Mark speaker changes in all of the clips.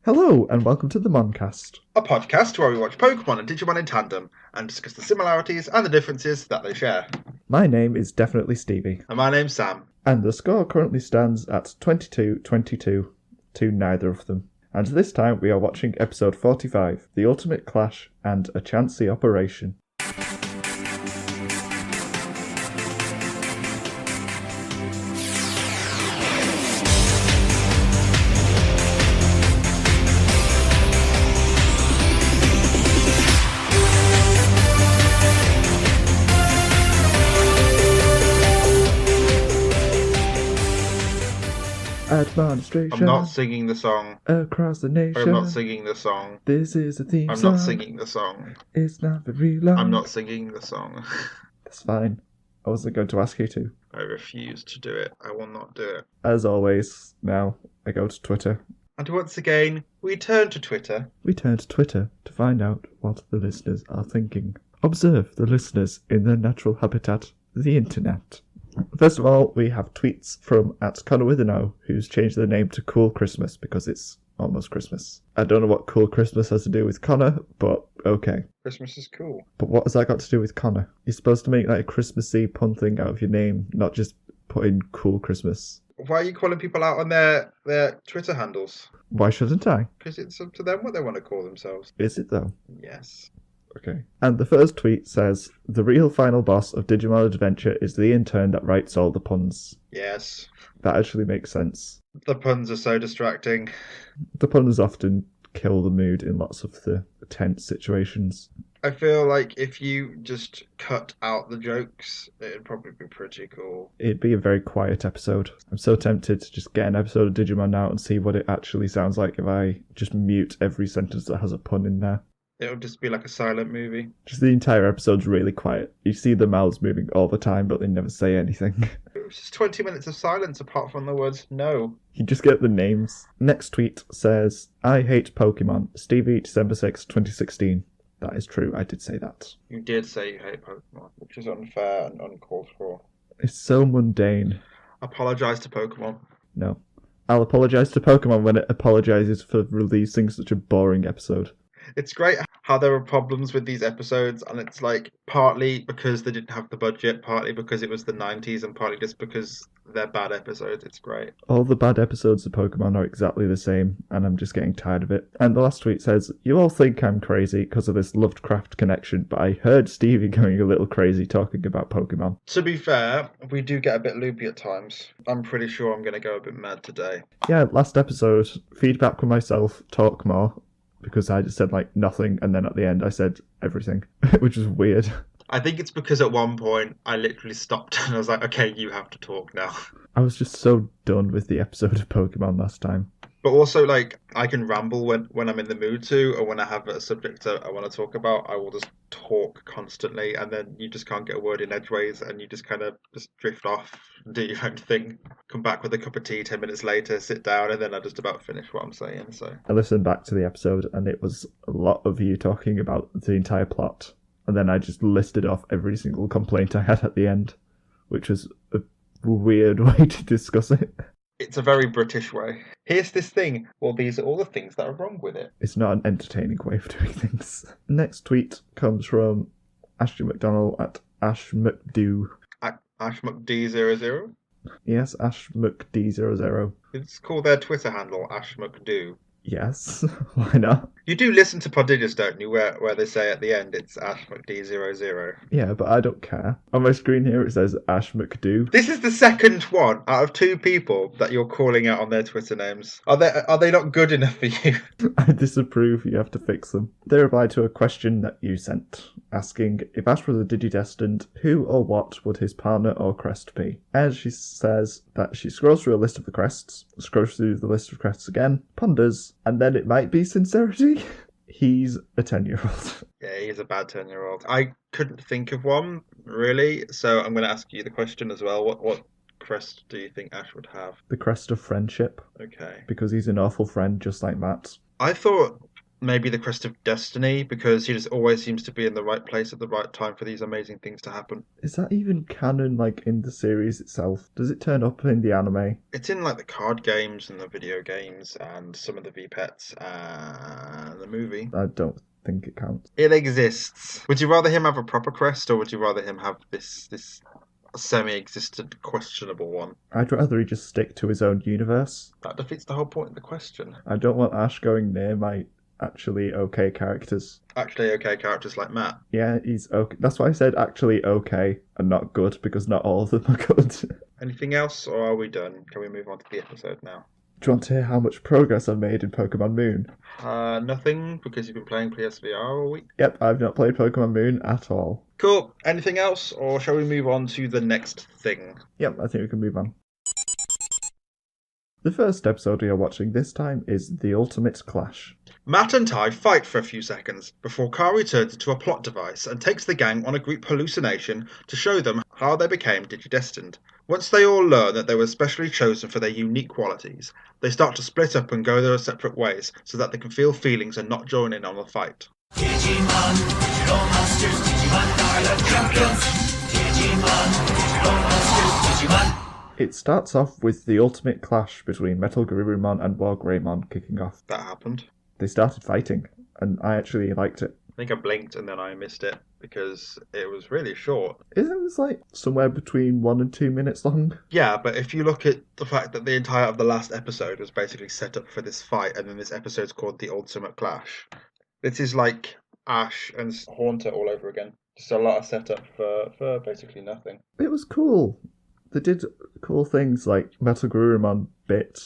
Speaker 1: Hello, and welcome to the Moncast.
Speaker 2: A podcast where we watch Pokemon and Digimon in tandem and discuss the similarities and the differences that they share.
Speaker 1: My name is definitely Stevie.
Speaker 2: And my name's Sam.
Speaker 1: And the score currently stands at 22-22 to neither of them. And this time we are watching episode 45, The Ultimate Clash and a Chansey Operation. Admonistration.
Speaker 2: I'm not singing the song.
Speaker 1: Across the nation.
Speaker 2: I'm not singing the song.
Speaker 1: This is a theme
Speaker 2: I'm
Speaker 1: song.
Speaker 2: not singing the song.
Speaker 1: It's not very long.
Speaker 2: I'm not singing the song.
Speaker 1: That's fine. I wasn't going to ask you to.
Speaker 2: I refuse to do it. I will not do it.
Speaker 1: As always, now I go to Twitter.
Speaker 2: And once again, we turn to Twitter.
Speaker 1: We turn to Twitter to find out what the listeners are thinking. Observe the listeners in their natural habitat, the internet. First of all, we have tweets from @ConnorWithAno, who's changed their name to Cool Christmas because it's almost Christmas. I don't know what Cool Christmas has to do with Connor, but okay.
Speaker 2: Christmas is cool.
Speaker 1: But what has that got to do with Connor? You're supposed to make like a Christmassy pun thing out of your name, not just put in Cool Christmas.
Speaker 2: Why are you calling people out on their Twitter handles?
Speaker 1: Why shouldn't I?
Speaker 2: Because it's up to them what they want to call themselves.
Speaker 1: Is it though?
Speaker 2: Yes.
Speaker 1: Okay. And the first tweet says, the real final boss of Digimon Adventure is the intern that writes all the puns.
Speaker 2: Yes.
Speaker 1: That actually makes sense.
Speaker 2: The puns are so distracting.
Speaker 1: The puns often kill the mood in lots of the tense situations.
Speaker 2: I feel like if you just cut out the jokes, it'd probably be pretty cool.
Speaker 1: It'd be a very quiet episode. I'm so tempted to just get an episode of Digimon out and see what it actually sounds like if I just mute every sentence that has a pun in there.
Speaker 2: It'll just be like a silent movie.
Speaker 1: Just the entire episode's really quiet. You see the mouths moving all the time, but they never say anything.
Speaker 2: It's just 20 minutes of silence apart from the words no.
Speaker 1: You just get the names. Next tweet says, I hate Pokemon. Stevie, December 6, 2016. That is true, I did say that.
Speaker 2: You did say you hate Pokemon, which is unfair and uncalled for.
Speaker 1: It's so mundane.
Speaker 2: Apologise to Pokemon.
Speaker 1: No. I'll apologise to Pokemon when it apologises for releasing such a boring episode.
Speaker 2: It's great how there are problems with these episodes, and it's like partly because they didn't have the budget, partly because it was the 90s, and partly just because they're bad episodes. It's great.
Speaker 1: All the bad episodes of Pokemon are exactly the same, and I'm just getting tired of it. And the last tweet says, you all think I'm crazy because of this Lovecraft connection, but I heard Stevie going a little crazy talking about Pokemon.
Speaker 2: To be fair, we do get a bit loopy at times. I'm pretty sure I'm going to go a bit mad today.
Speaker 1: Yeah, last episode, feedback from myself, talk more. Because I just said, like, nothing, and then at the end I said everything, which is weird.
Speaker 2: I think it's because at one point I literally stopped and I was like, okay, you have to talk now.
Speaker 1: I was just so done with the episode of Pokemon last time.
Speaker 2: But also, like, I can ramble when I'm in the mood to, or when I have a subject I want to talk about, I will just talk constantly, and then you just can't get a word in edgeways, and you just kind of just drift off, do your own thing, come back with a cup of tea 10 minutes later, sit down, and then I just about finish what I'm saying. So
Speaker 1: I listened back to the episode, and it was a lot of you talking about the entire plot, and then I just listed off every single complaint I had at the end, which was a weird way to discuss it.
Speaker 2: It's a very British way. Here's this thing. Well, these are all the things that are wrong with it.
Speaker 1: It's not an entertaining way of doing things. Next tweet comes from Ashley McDonald at Ash McDo.
Speaker 2: Ash McD00?
Speaker 1: Yes, Ash McD00.
Speaker 2: It's called their Twitter handle, Ash McDo.
Speaker 1: Yes, why not?
Speaker 2: You do listen to Prodigious, don't you, where they say at the end it's Ash McD00.
Speaker 1: Yeah, but I don't care. On my screen here it says Ash McDo.
Speaker 2: This is the second one out of two people that you're calling out on their Twitter names. Are they not good enough for you?
Speaker 1: I disapprove, you have to fix them. They replied to a question that you sent, asking, if Ash was a Digidestined, who or what would his partner or crest be? And she says that she scrolls through a list of the crests, scrolls through the list of crests again, ponders, and then it might be sincerity. He's a 10-year-old.
Speaker 2: Yeah, he's a bad 10-year-old. I couldn't think of one, really, so I'm going to ask you the question as well. What crest do you think Ash would have?
Speaker 1: The crest of friendship.
Speaker 2: Okay.
Speaker 1: Because he's an awful friend, just like Matt.
Speaker 2: I thought maybe the Crest of Destiny, because he just always seems to be in the right place at the right time for these amazing things to happen.
Speaker 1: Is that even canon, like, in the series itself? Does it turn up in the anime?
Speaker 2: It's in like the card games and the video games and some of the V-Pets and the movie.
Speaker 1: I don't think it counts.
Speaker 2: It exists. Would you rather him have a proper crest, or would you rather him have this semi-existent, questionable one?
Speaker 1: I'd rather he just stick to his own universe.
Speaker 2: That defeats the whole point of the question.
Speaker 1: I don't want Ash going near my actually okay characters.
Speaker 2: Actually, okay characters like Matt.
Speaker 1: Yeah, he's okay. That's why I said actually okay and not good, because not all of them are good.
Speaker 2: Anything else, or are we done? Can we move on to the episode now?
Speaker 1: Do you want to hear how much progress I've made in Pokemon Moon?
Speaker 2: Nothing, because you've been playing PSVR all week.
Speaker 1: Yep, I've not played Pokemon Moon at all.
Speaker 2: Cool. Anything else, or shall we move on to the next thing?
Speaker 1: Yep, I think we can move on. The first episode we are watching this time is The Ultimate Clash.
Speaker 2: Matt and Ty fight for a few seconds before Kari turns into a plot device and takes the gang on a group hallucination to show them how they became digidestined. Once they all learn that they were specially chosen for their unique qualities, they start to split up and go their separate ways so that they can feel feelings and not join in on the fight.
Speaker 3: Digimon, digital monsters, Digimon are the champions. Digimon, digital monsters, Digimon.
Speaker 1: It starts off with the ultimate clash between Metal Garurumon and Wargreymon kicking off.
Speaker 2: That happened.
Speaker 1: They started fighting, and I actually liked it.
Speaker 2: I think I blinked and then I missed it because it was really short.
Speaker 1: It was like somewhere between 1 and 2 minutes long.
Speaker 2: Yeah, but if you look at the fact that the entire of the last episode was basically set up for this fight, and then this episode's called The Ultimate Clash, this is like Ash and Haunter all over again. Just a lot of setup for basically nothing.
Speaker 1: It was cool. They did cool things like Metal Garurumon bit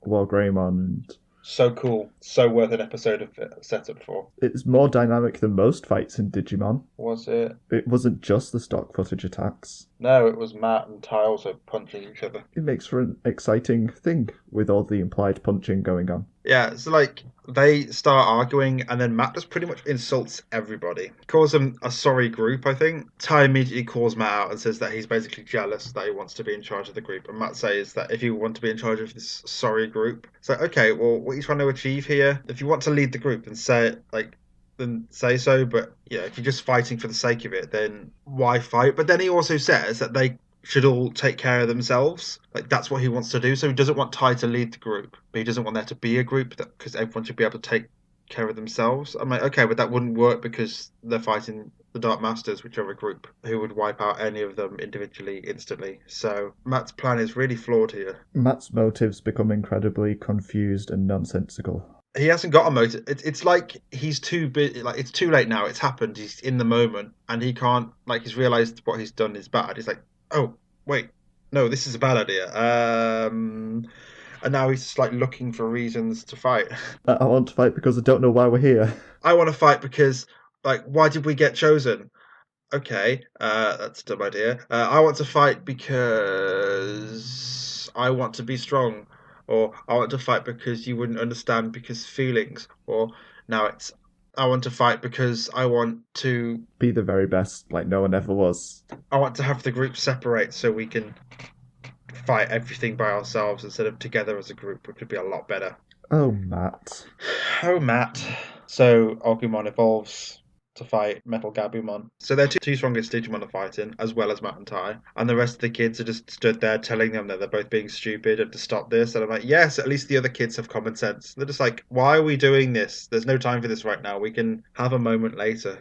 Speaker 1: Wargreymon, and
Speaker 2: So cool. So worth an episode of setup for.
Speaker 1: it's more dynamic than most fights in Digimon.
Speaker 2: Was it?
Speaker 1: It wasn't just the stock footage attacks.
Speaker 2: No, it was Matt and Ty also punching each other.
Speaker 1: It makes for an exciting thing with all the implied punching going on.
Speaker 2: Yeah, so like they start arguing and then Matt just pretty much insults everybody. Calls them a sorry group, I think. Ty immediately calls Matt out and says that he's basically jealous that he wants to be in charge of the group. And Matt says that if you want to be in charge of this sorry group, it's like, okay, well, what are you trying to achieve here? If you want to lead the group, then say it, like, then say so. But yeah, if you're just fighting for the sake of it, then why fight? But then he also says that they should all take care of themselves. Like, that's what he wants to do. So he doesn't want Ty to lead the group, but he doesn't want there to be a group because everyone should be able to take care of themselves. I'm like, okay, but that wouldn't work because they're fighting the Dark Masters, which are a group who would wipe out any of them individually instantly. So Matt's plan is really flawed here.
Speaker 1: Matt's motives become incredibly confused and nonsensical.
Speaker 2: He hasn't got a motive. It's like he's too big. Like, it's too late now. It's happened. He's in the moment, and he can't. Like, he's realised what he's done is bad. He's like, oh wait, no, this is a bad idea. And now he's just like looking for reasons to fight.
Speaker 1: I want to fight because I don't know why we're here.
Speaker 2: I want to fight because, like, why did we get chosen? Okay, that's a dumb idea. I want to fight because I want to be strong. Or I want to fight because you wouldn't understand because feelings. Or now it's I want to fight because I want to
Speaker 1: Be the very best, like no one ever was.
Speaker 2: I want to have the group separate so we can fight everything by ourselves instead of together as a group, which would be a lot better.
Speaker 1: Oh, Matt.
Speaker 2: Oh, Matt. So Agumon evolves to fight Metal Gabumon. So they're two strongest Digimon are fighting, as well as Matt and Ty. And the rest of the kids are just stood there telling them that they're both being stupid and to stop this. And I'm like, yes, at least the other kids have common sense. They're just like, why are we doing this? There's no time for this right now. We can have a moment later.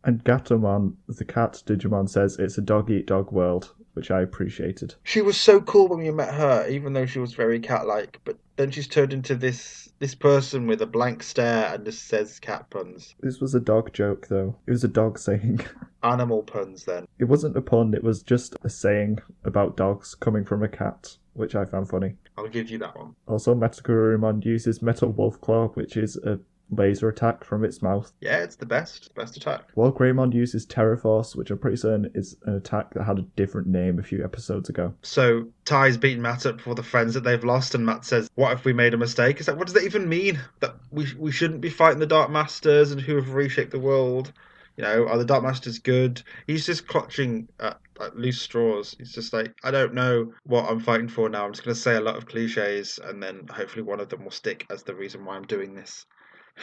Speaker 1: And Gatomon, the cat Digimon, says it's a dog-eat-dog world, which I appreciated.
Speaker 2: She was so cool when we met her, even though she was very cat-like. But then she's turned into this person with a blank stare and just says cat puns.
Speaker 1: This was a dog joke, though. It was a dog saying.
Speaker 2: Animal puns, then.
Speaker 1: It wasn't a pun, it was just a saying about dogs coming from a cat, which I found funny.
Speaker 2: I'll give you that one.
Speaker 1: Also, Metagurumon uses Metal Wolf Claw, which is a laser attack from its mouth.
Speaker 2: Yeah, it's the best attack.
Speaker 1: While Greymon uses Terra Force, which I'm pretty certain is an attack that had a different name a few episodes ago.
Speaker 2: So Ty's beaten Matt up for the friends that they've lost, and Matt says, what if we made a mistake? It's like, what does that even mean? That we shouldn't be fighting the Dark Masters and who have reshaped the world? You know, are the Dark Masters good? He's just clutching at loose straws. He's just like, I don't know what I'm fighting for now. I'm just going to say a lot of cliches, and then hopefully one of them will stick as the reason why I'm doing this.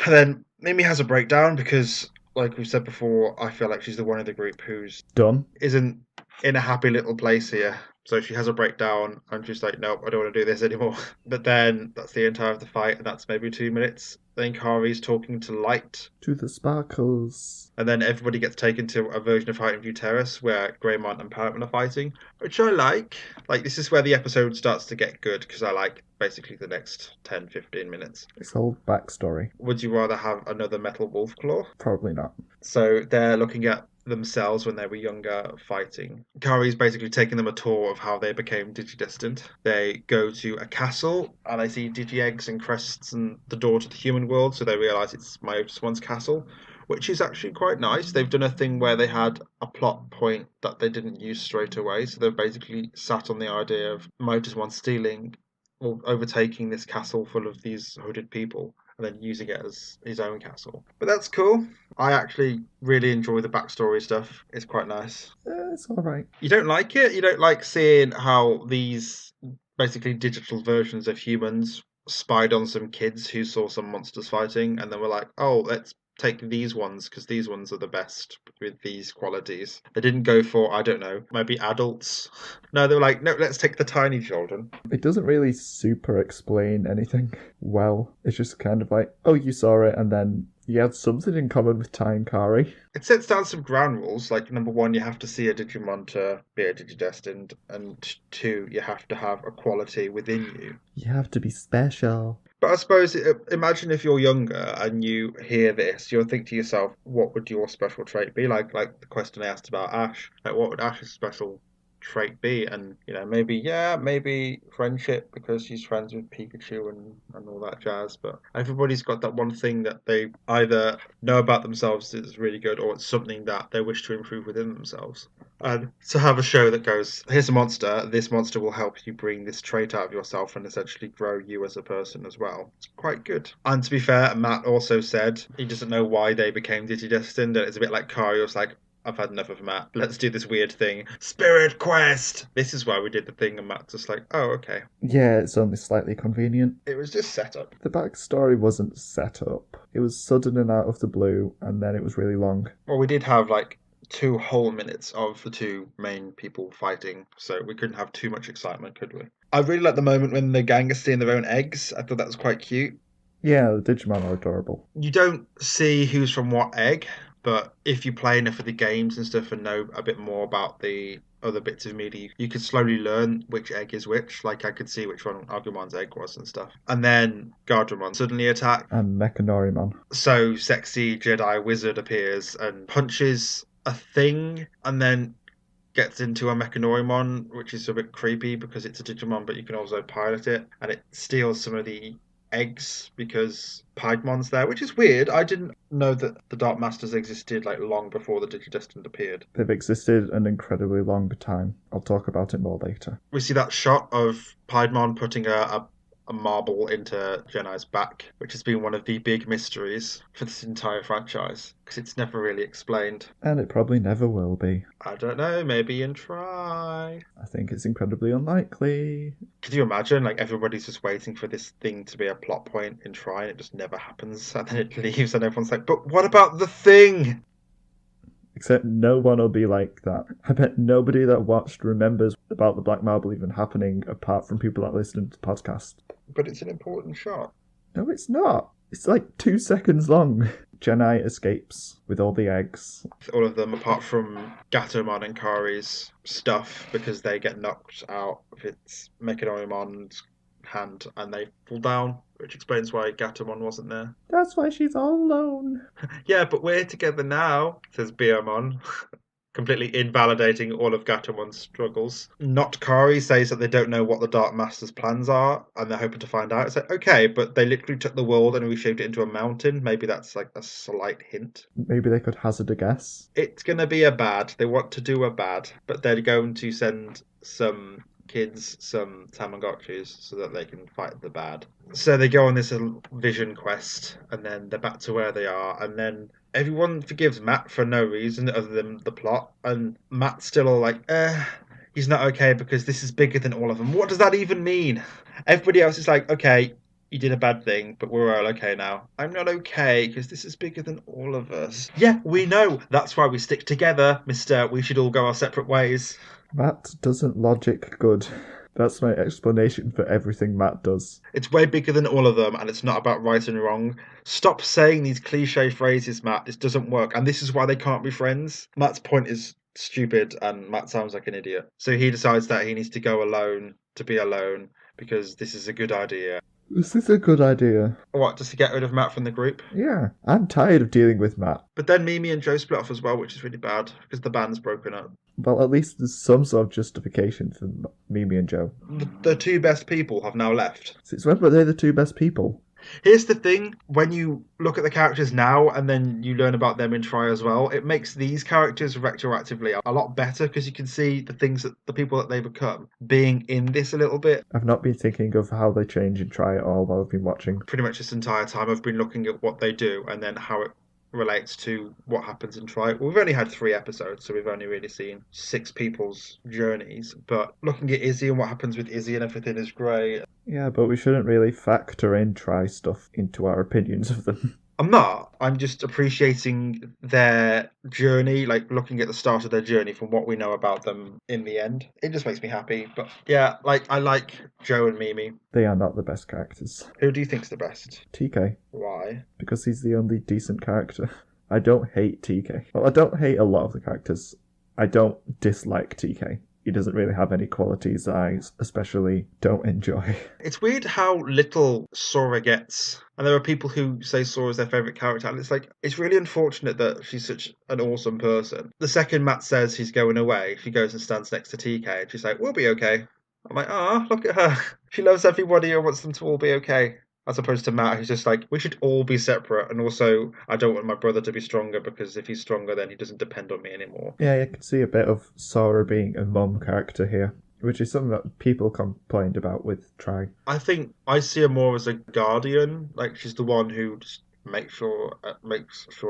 Speaker 2: And then Mimi has a breakdown because, like we've said before, I feel like she's the one in the group who's
Speaker 1: Done.
Speaker 2: isn't in a happy little place here. So she has a breakdown and she's like, nope, I don't want to do this anymore. But then that's the entire of the fight, and that's maybe 2 minutes. Then Kari's talking to Light.
Speaker 1: To the sparkles.
Speaker 2: And then everybody gets taken to a version of Heightened View Terrace where Greymon and Parrotman are fighting, which I like. Like, this is where the episode starts to get good, because I like basically the next 10-15 minutes.
Speaker 1: This whole backstory.
Speaker 2: Would you rather have another Metal Wolf Claw?
Speaker 1: Probably not.
Speaker 2: So they're looking at themselves when they were younger fighting. Kari's basically taking them a tour of how they became digidestined. They go to a castle and they see digi-eggs and crests and the door to the human world, so they realise it's Myotis One's castle, which is actually quite nice. They've done a thing where they had a plot point that they didn't use straight away, so they've basically sat on the idea of Myotis One stealing or overtaking this castle full of these hooded people and then using it as his own castle. But that's cool. I actually really enjoy the backstory stuff. It's quite nice.
Speaker 1: It's alright.
Speaker 2: You don't like it? You don't like seeing how these basically digital versions of humans spied on some kids who saw some monsters fighting and then were like, oh, let's take these ones because these ones are the best with these qualities. They didn't go for, I don't know, maybe adults. No, they were like, no, let's take the tiny children.
Speaker 1: It doesn't really super explain anything well. It's just kind of like, oh, you saw it, and then you had something in common with Ty and Kari.
Speaker 2: It sets down some ground rules, like number 1, you have to see a Digimon to be a Digidestined, and 2, you have to have a quality within you.
Speaker 1: You have to be special.
Speaker 2: But I suppose, imagine if you're younger and you hear this, you'll think to yourself, what would your special trait be? Like the question I asked about Ash. Like, what would Ash's special trait be? And, maybe friendship because she's friends with Pikachu and all that jazz. But everybody's got that one thing that they either know about themselves that's really good or it's something that they wish to improve within themselves. And to have a show that goes, here's a monster, this monster will help you bring this trait out of yourself and essentially grow you as a person as well. It's quite good. And to be fair, Matt also said he doesn't know why they became Digidestined, and it's a bit like Kari was like, I've had enough of Matt. Let's do this weird thing. Spirit Quest! This is why we did the thing, and Matt's just like, oh, okay.
Speaker 1: Yeah, it's only slightly convenient.
Speaker 2: It was just set up.
Speaker 1: The backstory wasn't set up. It was sudden and out of the blue, and then it was really long.
Speaker 2: Well, we did have, 2 whole minutes of the 2 main people fighting, so we couldn't have too much excitement, could we? I really like the moment when the gang are stealing their own eggs. I thought that was quite cute.
Speaker 1: Yeah, the Digimon are adorable.
Speaker 2: You don't see who's from what egg, but if you play enough of the games and stuff and know a bit more about the other bits of media, you could slowly learn which egg is which. Like, I could see which one Agumon's egg was and stuff. And then Gardramon suddenly attack.
Speaker 1: And Mechanorimon.
Speaker 2: So sexy Jedi wizard appears and punches a thing and then gets into a Mechanorimon, which is a bit creepy because it's a Digimon, but you can also pilot it, and it steals some of the eggs because Piedmon's there, which is weird. I didn't know that the Dark Masters existed long before the Digidestined appeared.
Speaker 1: They've existed an incredibly long time. I'll talk about it more later.
Speaker 2: We see that shot of Piedmon putting a marble into Jedi's back, which has been one of the big mysteries for this entire franchise, because it's never really explained.
Speaker 1: And it probably never will be.
Speaker 2: I don't know, maybe in Try.
Speaker 1: I think it's incredibly unlikely.
Speaker 2: Could you imagine, everybody's just waiting for this thing to be a plot point in Try, and it just never happens, and then it leaves, and everyone's like, but what about the thing?
Speaker 1: Except no one will be like that. I bet nobody that watched remembers about the Black Marble even happening, apart from people that listen to the podcast.
Speaker 2: But it's an important shot.
Speaker 1: No, it's not. It's 2 seconds long. Jedi escapes with all the eggs.
Speaker 2: All of them, apart from Gatomon and Kari's stuff, because they get knocked out of its Mechanoimon's hand and they fall down, which explains why Gatomon wasn't there.
Speaker 1: That's why she's all alone.
Speaker 2: Yeah, but we're together now, says Biomon, completely invalidating all of Gatomon's struggles. Not Kari says that they don't know what the Dark Master's plans are, and they're hoping to find out. It's like, okay, but they literally took the world and reshaped it into a mountain. Maybe that's a slight hint.
Speaker 1: Maybe they could hazard a guess.
Speaker 2: It's going to be a bad. They want to do a bad, but they're going to send some kids some Tamagotchis so that they can fight the bad. So they go on this vision quest, and then they're back to where they are, and then everyone forgives Matt for no reason other than the plot, and Matt's still all like, he's not okay because this is bigger than all of them. What does that even mean? Everybody else is like, okay, you did a bad thing, but we're all okay now. I'm not okay because this is bigger than all of us. Yeah, we know. That's why we stick together, mister. We should all go our separate ways.
Speaker 1: Matt doesn't logic good. That's my explanation for everything Matt does.
Speaker 2: It's way bigger than all of them, and it's not about right and wrong. Stop saying these cliche phrases, Matt. This doesn't work, and this is why they can't be friends. Matt's point is stupid, and Matt sounds like an idiot. So he decides that he needs to go alone to be alone because this is a good idea.
Speaker 1: This is a good idea.
Speaker 2: What, just to get rid of Matt from the group?
Speaker 1: Yeah, I'm tired of dealing with Matt.
Speaker 2: But then Mimi and Joe split off as well, which is really bad because the band's broken up.
Speaker 1: Well, at least there's some sort of justification for Mimi and Joe.
Speaker 2: The two best people have now left.
Speaker 1: Since when were they the two best people?
Speaker 2: Here's the thing, when you look at the characters now and then you learn about them in Try as well, it makes these characters retroactively a lot better because you can see the things that the people that they become being in this a little bit.
Speaker 1: I've not been thinking of how they change and Try at all while I've been watching.
Speaker 2: Pretty much this entire time I've been looking at what they do and then how it relates to what happens in Try. We've only had 3 episodes, so we've only really seen 6 people's journeys. But looking at Izzy and what happens with Izzy and everything is great.
Speaker 1: Yeah, but we shouldn't really factor in Try stuff into our opinions of them.
Speaker 2: I'm not. I'm just appreciating their journey, like looking at the start of their journey from what we know about them in the end. It just makes me happy. But yeah, like I like Joe and Mimi.
Speaker 1: They are not the best characters.
Speaker 2: Who do you think's the best?
Speaker 1: TK.
Speaker 2: Why?
Speaker 1: Because he's the only decent character. I don't hate TK. Well, I don't hate a lot of the characters. I don't dislike TK. He doesn't really have any qualities that I especially don't enjoy.
Speaker 2: It's weird how little Sora gets. And there are people who say Sora's their favourite character. And it's like, it's really unfortunate that she's such an awesome person. The second Matt says he's going away, she goes and stands next to TK. And she's like, we'll be okay. I'm like, look at her. She loves everybody and wants them to all be okay. As opposed to Matt, who's just like, we should all be separate. And also, I don't want my brother to be stronger because if he's stronger, then he doesn't depend on me anymore.
Speaker 1: Yeah, you can see a bit of Sora being a mum character here, which is something that people complained about with Try.
Speaker 2: I think I see her more as a guardian. Like, she's the one who just makes sure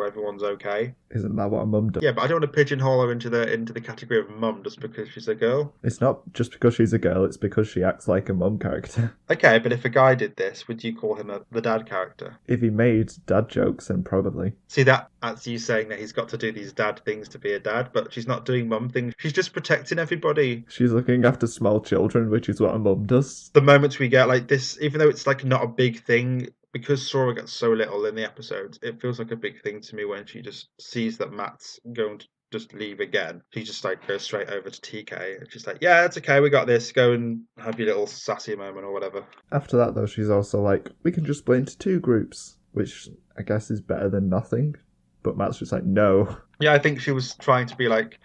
Speaker 2: everyone's okay.
Speaker 1: Isn't that what a mum does?
Speaker 2: Yeah, but I don't want to pigeonhole her into the category of mum just because she's a girl.
Speaker 1: It's not just because she's a girl, it's because she acts like a mum character.
Speaker 2: Okay, but if a guy did this, would you call him the dad character?
Speaker 1: If he made dad jokes, then probably.
Speaker 2: See, that's you saying that he's got to do these dad things to be a dad, but she's not doing mum things. She's just protecting everybody.
Speaker 1: She's looking after small children, which is what a mum does.
Speaker 2: The moments we get like this, even though it's like not a big thing, because Sora gets so little in the episodes, it feels like a big thing to me when she just sees that Matt's going to just leave again. She just like goes straight over to TK and she's like, yeah, it's okay, we got this. Go and have your little sassy moment or whatever.
Speaker 1: After that, though, she's also like, we can just split into 2 groups, which I guess is better than nothing. But Matt's just like, no.
Speaker 2: Yeah, I think she was trying to be like,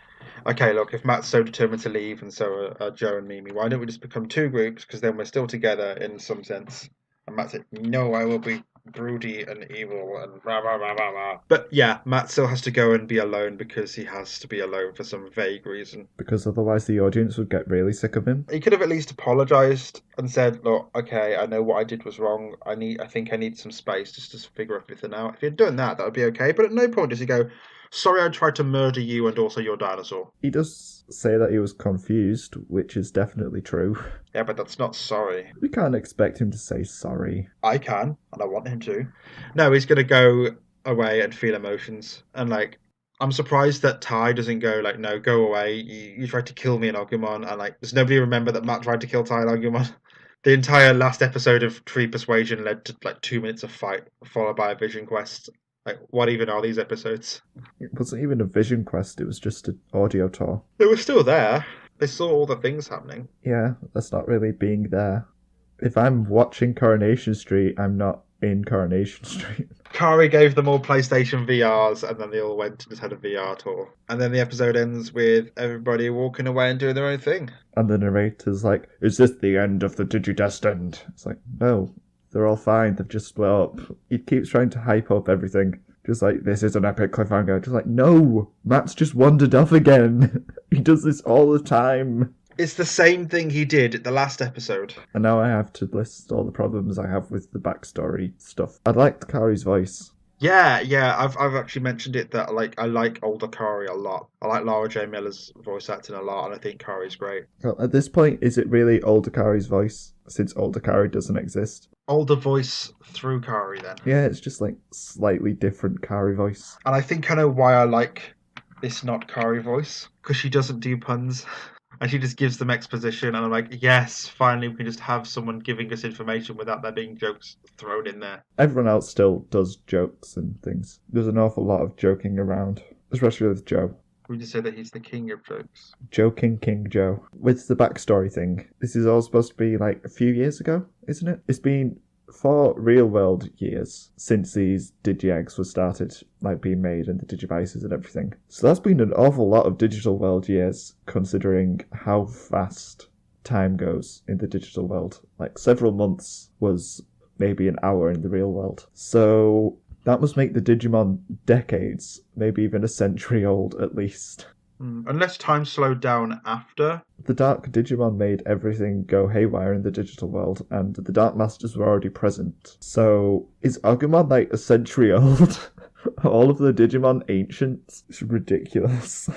Speaker 2: okay, look, if Matt's so determined to leave and so are Joe and Mimi, why don't we just become 2 groups? Because then we're still together in some sense. And Matt's like, no, I will be broody and evil and rah, rah, rah, rah, rah. But yeah, Matt still has to go and be alone because he has to be alone for some vague reason.
Speaker 1: Because otherwise the audience would get really sick of him.
Speaker 2: He could have at least apologised and said, look, okay, I know what I did was wrong. I think I need some space just to figure everything out. If he had done that, that would be okay. But at no point does he go, sorry, I tried to murder you and also your dinosaur.
Speaker 1: He does say that he was confused, which is definitely true.
Speaker 2: Yeah, but that's not sorry.
Speaker 1: We can't expect him to say sorry.
Speaker 2: I can, and I want him to. No, he's going to go away and feel emotions. And, like, I'm surprised that Ty doesn't go, like, no, go away. You tried to kill me in Agumon. And, like, does nobody remember that Matt tried to kill Ty in Agumon? The entire last episode of Tree Persuasion led to, like, 2 minutes of fight, followed by a vision quest. Like, what even are these episodes?
Speaker 1: It wasn't even a vision quest, it was just an audio tour.
Speaker 2: They were still there. They saw all the things happening.
Speaker 1: Yeah, that's not really being there. If I'm watching Coronation Street, I'm not in Coronation Street.
Speaker 2: Kari gave them all PlayStation VRs, and then they all went and just had a VR tour. And then the episode ends with everybody walking away and doing their own thing.
Speaker 1: And the narrator's like, is this the end of the Digidestined? It's like, no. They're all fine, they've just split up. He keeps trying to hype up everything. Just like, this is an epic cliffhanger. Just like, no! Matt's just wandered off again. He does this all the time.
Speaker 2: It's the same thing he did at the last episode.
Speaker 1: And now I have to list all the problems I have with the backstory stuff. I liked Kari's voice.
Speaker 2: Yeah. I've actually mentioned it that I like older Kari a lot. I like Lara J. Miller's voice acting a lot, and I think Kari's great.
Speaker 1: Well, at this point, is it really older Kari's voice, since older Kari doesn't exist?
Speaker 2: Older voice through Kari then.
Speaker 1: Yeah, it's just like slightly different Kari voice.
Speaker 2: And I think I know why I like this not Kari voice. Because she doesn't do puns. And she just gives them exposition, and I'm like, yes, finally we can just have someone giving us information without there being jokes thrown in there.
Speaker 1: Everyone else still does jokes and things. There's an awful lot of joking around, especially with Joe.
Speaker 2: We just say that he's the king of jokes.
Speaker 1: Joking King Joe. With the backstory thing, this is all supposed to be like a few years ago, isn't it? It's been 4 real world years since these Digi-Eggs were started, like being made and the Digivices and everything. So that's been an awful lot of digital world years, considering how fast time goes in the digital world. Like several months was maybe an hour in the real world. So that must make the Digimon decades, maybe even a century old at least.
Speaker 2: Unless time slowed down after.
Speaker 1: The Dark Digimon made everything go haywire in the digital world, and the Dark Masters were already present. So, is Agumon like a century old? All of the Digimon ancient? It's ridiculous.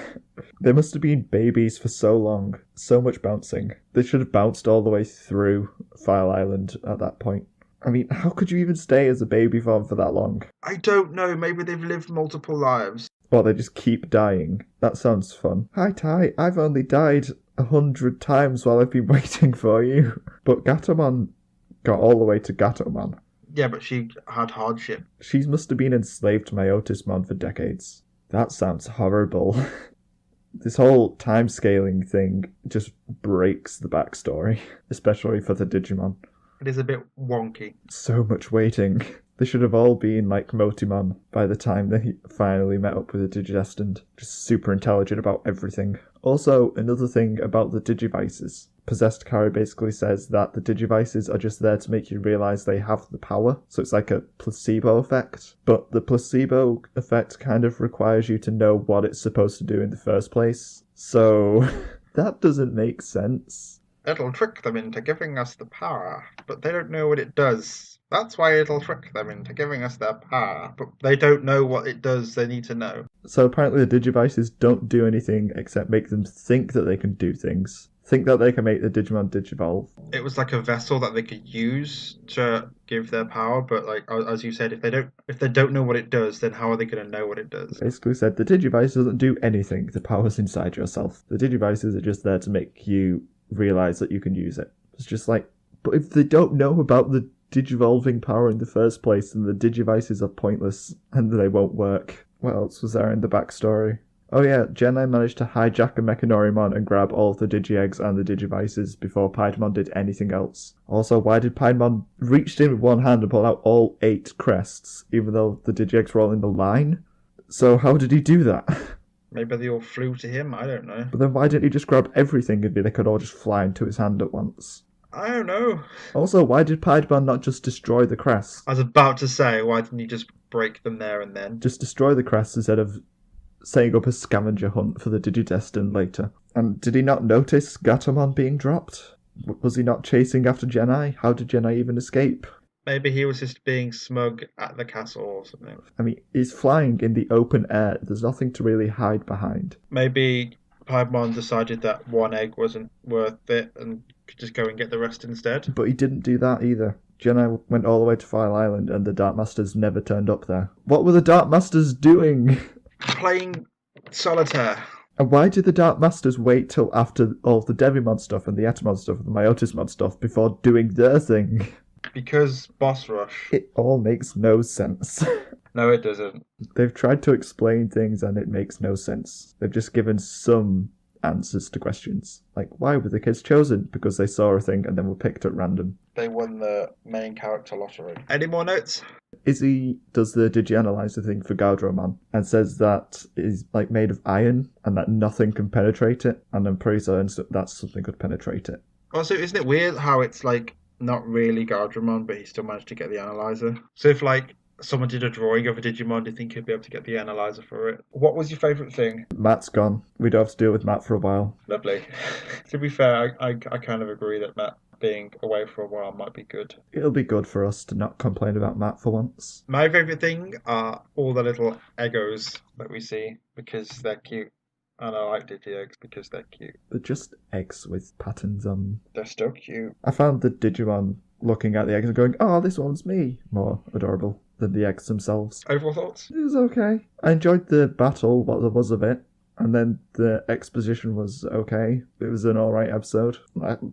Speaker 1: They must have been babies for so long. So much bouncing. They should have bounced all the way through File Island at that point. I mean, how could you even stay as a baby form for that long?
Speaker 2: I don't know, maybe they've lived multiple lives.
Speaker 1: Well, they just keep dying. That sounds fun. Hi, Ty. I've only died 100 times while I've been waiting for you. But Gatomon got all the way to Gatomon.
Speaker 2: Yeah, but she had hardship.
Speaker 1: She must have been enslaved to Myotismon for decades. That sounds horrible. This whole time-scaling thing just breaks the backstory, especially for the Digimon.
Speaker 2: It is a bit wonky.
Speaker 1: So much waiting. They should have all been like Motimon by the time they finally met up with the Digidestined. Just super intelligent about everything. Also, another thing about the Digivices. Possessed Kari basically says that the Digivices are just there to make you realise they have the power. So it's like a placebo effect. But the placebo effect kind of requires you to know what it's supposed to do in the first place. So that doesn't make sense.
Speaker 2: It'll trick them into giving us the power, but they don't know what it does. That's why it'll trick them into giving us their power, but they don't know what it does. They need to know.
Speaker 1: So apparently the Digivices don't do anything except make them think that they can do things. Think that they can make the Digimon Digivolve.
Speaker 2: It was like a vessel that they could use to give their power, but like as you said, if they don't know what it does, then how are they going to know what it does?
Speaker 1: Basically said the Digivice doesn't do anything. The power's inside yourself. The Digivices are just there to make you realise that you can use it. It's just like, but if they don't know about the Digivolving power in the first place, then the Digivices are pointless and they won't work. What else was there in the backstory? Oh yeah, Genai managed to hijack a Mechanorimon and grab all of the Digi-Eggs and the Digivices before Piedmon did anything else. Also, why did Piedmon reach in with one hand and pull out all 8 crests, even though the Digi-Eggs were all in the line? So how did he do that?
Speaker 2: Maybe they all flew to him, I don't know.
Speaker 1: But then why didn't he just grab everything and they could all just fly into his hand at once?
Speaker 2: I don't know.
Speaker 1: Also, why did Piedmon not just destroy the crests?
Speaker 2: I was about to say, why didn't you just break them there and then?
Speaker 1: Just destroy the crests instead of setting up a scavenger hunt for the Digidestined later. And did he not notice Gatomon being dropped? Was he not chasing after Genai? How did Genai even escape?
Speaker 2: Maybe he was just being smug at the castle or something.
Speaker 1: I mean, he's flying in the open air. There's nothing to really hide behind.
Speaker 2: Maybe Piedmon decided that one egg wasn't worth it and could just go and get the rest instead.
Speaker 1: But he didn't do that either. Genai went all the way to File Island and the Dark Masters never turned up there. What were the Dark Masters doing?
Speaker 2: Playing solitaire.
Speaker 1: And why did the Dark Masters wait till after all the Devimon stuff and the Atomon stuff and the Myotismon stuff before doing their thing?
Speaker 2: Because boss rush.
Speaker 1: It all makes no sense.
Speaker 2: No, it doesn't.
Speaker 1: They've tried to explain things and it makes no sense. They've just given some answers to questions. Like, why were the kids chosen? Because they saw a thing and then were picked at random.
Speaker 2: They won the main character lottery. Any more notes?
Speaker 1: Izzy does the Digi-Analyzer thing for Gaudromon and says that it's like made of iron and that nothing can penetrate it. And I'm pretty certain that something could penetrate it.
Speaker 2: Also, isn't it weird how it's like not really Gaudromon, but he still managed to get the analyzer? So if like someone did a drawing of a Digimon, do you think you'd be able to get the analyzer for it? What was your favourite thing?
Speaker 1: Matt's gone. We don't have to deal with Matt for a while.
Speaker 2: Lovely. To be fair, I kind of agree that Matt being away for a while might be good.
Speaker 1: It'll be good for us to not complain about Matt for once.
Speaker 2: My favourite thing are all the little Eggos that we see because they're cute. And I like Digi-Eggs because they're cute.
Speaker 1: They're just eggs with patterns on.
Speaker 2: They're still cute.
Speaker 1: I found the Digimon looking at the eggs and going, oh, this one's me, more adorable than the eggs themselves.
Speaker 2: Overall thoughts?
Speaker 1: It was okay. I enjoyed the battle, what there was of it. And then the exposition was okay. It was an alright episode.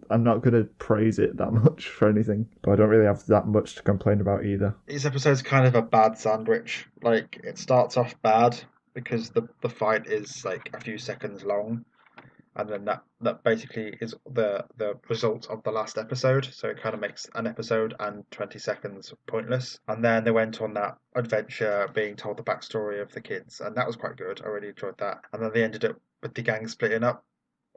Speaker 1: I'm not going to praise it that much for anything, but I don't really have that much to complain about either.
Speaker 2: This episode's kind of a bad sandwich. Like, it starts off bad because the fight is like a few seconds long. And then that basically is the result of the last episode. So it kind of makes an episode and 20 seconds pointless. And then they went on that adventure being told the backstory of the kids. And that was quite good. I really enjoyed that. And then they ended up with the gang splitting up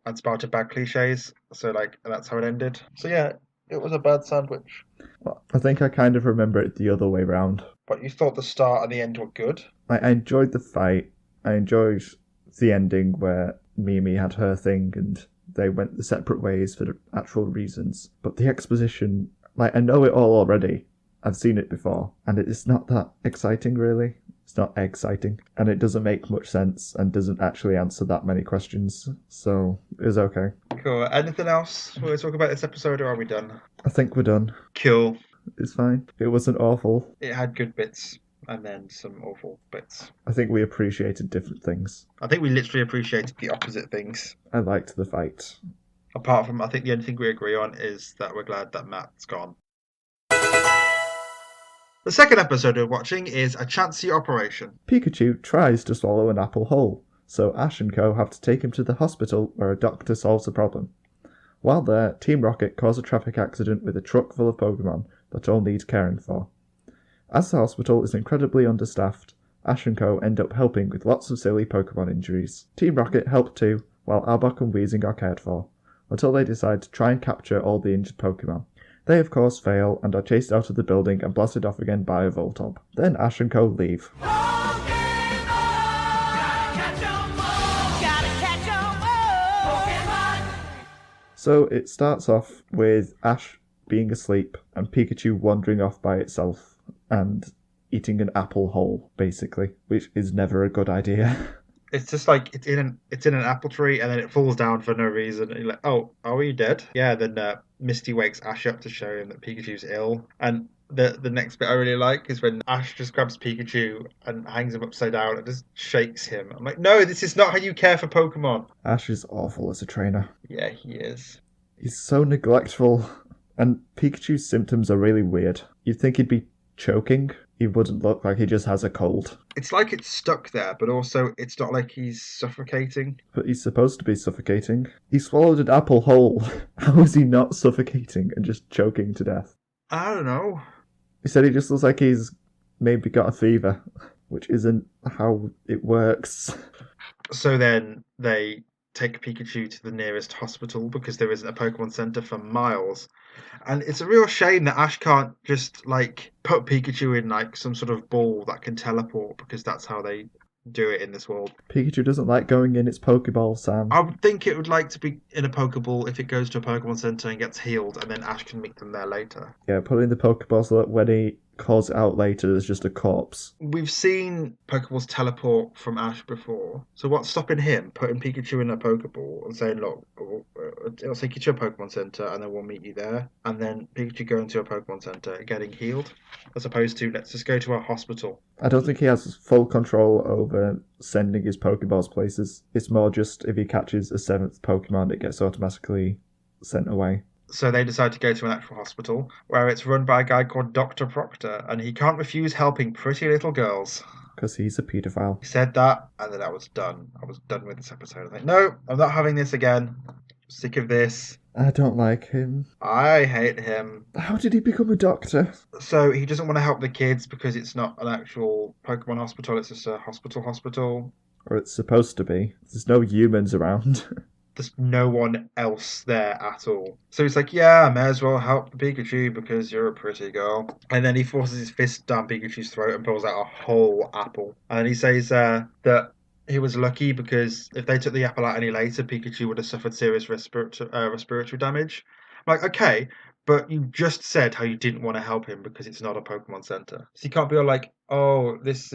Speaker 2: and spouted bad cliches. So like that's how it ended. So yeah, it was a bad sandwich.
Speaker 1: Well, I think I kind of remember it the other way round.
Speaker 2: But you thought the start and the end were good?
Speaker 1: I enjoyed the fight. I enjoyed the ending where Mimi had her thing and they went the separate ways for the actual reasons. But the exposition, like, I know it all already. I've seen it before. And it's not that exciting, really. It's not exciting. And it doesn't make much sense and doesn't actually answer that many questions. So it was okay.
Speaker 2: Cool. Anything else we want to talk about this episode, or are we done?
Speaker 1: I think we're done.
Speaker 2: Cool.
Speaker 1: It's fine. It wasn't awful.
Speaker 2: It had good bits. And then some awful bits.
Speaker 1: I think we appreciated different things.
Speaker 2: I think we literally appreciated the opposite things.
Speaker 1: I liked the fight.
Speaker 2: Apart from, I think the only thing we agree on is that we're glad that Matt's gone. The second episode we're watching is a Chansey operation.
Speaker 1: Pikachu tries to swallow an apple whole, so Ash and co have to take him to the hospital where a doctor solves the problem. While there, Team Rocket cause a traffic accident with a truck full of Pokemon that all need caring for. As the hospital is incredibly understaffed, Ash and co end up helping with lots of silly Pokemon injuries. Team Rocket help too, while Arbok and Weezing are cared for, until they decide to try and capture all the injured Pokemon. They of course fail and are chased out of the building and blasted off again by a Voltorb. Then Ash and co leave. So it starts off with Ash being asleep and Pikachu wandering off by itself and eating an apple whole, basically, which is never a good idea.
Speaker 2: It's just like it's in an apple tree and then it falls down for no reason. And you're like, oh, are you dead? Yeah. Then Misty wakes Ash up to show him that Pikachu's ill. And the next bit I really like is when Ash just grabs Pikachu and hangs him upside down and just shakes him. I'm like, no, this is not how you care for Pokemon.
Speaker 1: Ash is awful as a trainer.
Speaker 2: Yeah, he is.
Speaker 1: He's so neglectful. And Pikachu's symptoms are really weird. You'd think he'd be choking. He wouldn't look like he just has a cold.
Speaker 2: It's like it's stuck there, but also it's not like he's suffocating.
Speaker 1: But he's supposed to be suffocating. He swallowed an apple whole. How is he not suffocating and just choking to death?
Speaker 2: I don't know.
Speaker 1: He said he just looks like he's maybe got a fever, which isn't how it works.
Speaker 2: So then they take Pikachu to the nearest hospital because there isn't a Pokemon Center for miles. And it's a real shame that Ash can't just like put Pikachu in like some sort of ball that can teleport, because that's how they do it in this world.
Speaker 1: Pikachu doesn't like going in its Pokeball, Sam.
Speaker 2: I would think it would like to be in a Pokeball if it goes to a Pokemon Center and gets healed, and then Ash can meet them there later.
Speaker 1: Yeah, put it in the Pokeball so that when he calls it out later, there's just a corpse.
Speaker 2: We've seen Pokeballs teleport from Ash before. So what's stopping him putting Pikachu in a Pokeball and saying, look, it'll take you to a Pokemon Center and then we'll meet you there. And then Pikachu going to a Pokemon Center and getting healed, as opposed to let's just go to a hospital.
Speaker 1: I don't think he has full control over sending his Pokeballs places. It's more just if he catches a 7th Pokemon, it gets automatically sent away.
Speaker 2: So they decide to go to an actual hospital where it's run by a guy called Dr. Proctor, and he can't refuse helping pretty little girls.
Speaker 1: Because he's a paedophile.
Speaker 2: He said that, and then I was done. I was done with this episode. I was like, no, I'm not having this again. I'm sick of this.
Speaker 1: I don't like him.
Speaker 2: I hate him.
Speaker 1: How did he become a doctor?
Speaker 2: So he doesn't want to help the kids because it's not an actual Pokemon hospital, it's just a hospital.
Speaker 1: Or it's supposed to be. There's no humans around.
Speaker 2: there's no one else there at all. So he's like, yeah, I may as well help Pikachu because you're a pretty girl. And then he forces his fist down Pikachu's throat and pulls out a whole apple. And he says that he was lucky because if they took the apple out any later, Pikachu would have suffered serious respiratory damage. I'm like, okay, but you just said how you didn't want to help him because it's not a Pokemon Center. So you can't be all like, this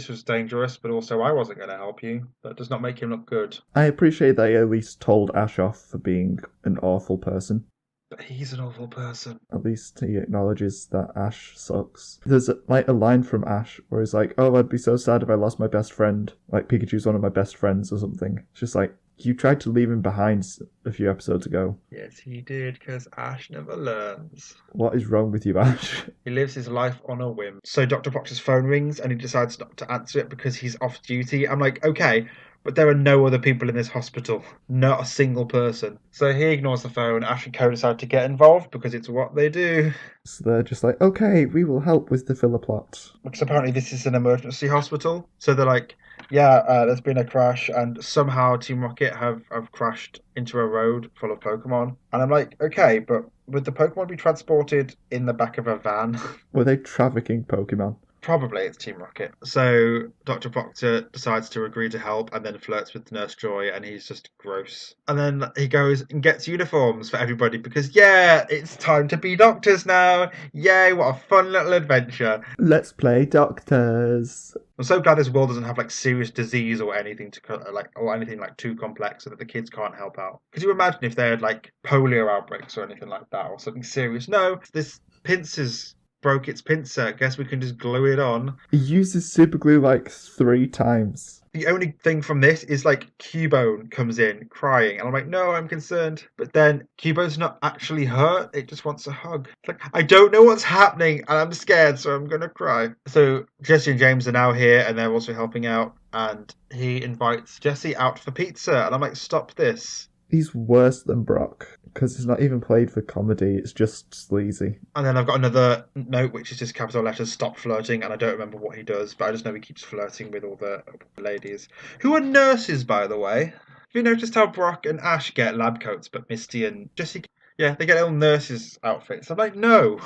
Speaker 2: was dangerous, but also I wasn't going to help you. That does not make him look good.
Speaker 1: I appreciate that he at least told Ash off for being an awful person.
Speaker 2: But he's an awful person.
Speaker 1: At least he acknowledges that Ash sucks. There's a line from Ash where he's like, oh, I'd be so sad if I lost my best friend. Like, Pikachu's one of my best friends or something. It's just like, you tried to leave him behind a few episodes ago.
Speaker 2: Yes, he did, because Ash never learns.
Speaker 1: What is wrong with you, Ash?
Speaker 2: He lives his life on a whim. So Dr. Proctor's phone rings and he decides not to answer it because he's off duty. I'm like, okay, but there are no other people in this hospital. Not a single person. So he ignores the phone. Ash and Co decide to get involved because it's what they do.
Speaker 1: So they're just like, okay, we will help with the filler plot.
Speaker 2: Because apparently this is an emergency hospital. So they're like, yeah, there's been a crash and somehow Team Rocket have crashed into a road full of Pokemon. And I'm like, okay, but would the Pokemon be transported in the back of a van?
Speaker 1: Were they trafficking Pokemon?
Speaker 2: Probably it's Team Rocket. So Dr. Proctor decides to agree to help and then flirts with Nurse Joy and he's just gross. And then he goes and gets uniforms for everybody because, yeah, it's time to be doctors now. Yay, what a fun little adventure.
Speaker 1: Let's play doctors.
Speaker 2: I'm so glad this world doesn't have like serious disease or anything too complex so that the kids can't help out. Could you imagine if they had like polio outbreaks or anything like that or something serious? No, this pincers broke its pincer. Guess we can just glue it on.
Speaker 1: He uses super glue like 3 times.
Speaker 2: The only thing from this is like Cubone comes in crying and I'm like, no, I'm concerned. But then Cubone's not actually hurt. It just wants a hug. It's like, I don't know what's happening and I'm scared, so I'm going to cry. So Jesse and James are now here and they're also helping out. And he invites Jesse out for pizza. And I'm like, stop this.
Speaker 1: He's worse than Brock, because it's not even played for comedy, it's just sleazy.
Speaker 2: And then I've got another note, which is just capital letters, stop flirting, and I don't remember what he does, but I just know he keeps flirting with all the ladies, who are nurses, by the way. Have you noticed how Brock and Ash get lab coats, but Misty and Jessie, yeah, they get little nurses' outfits? I'm like, no,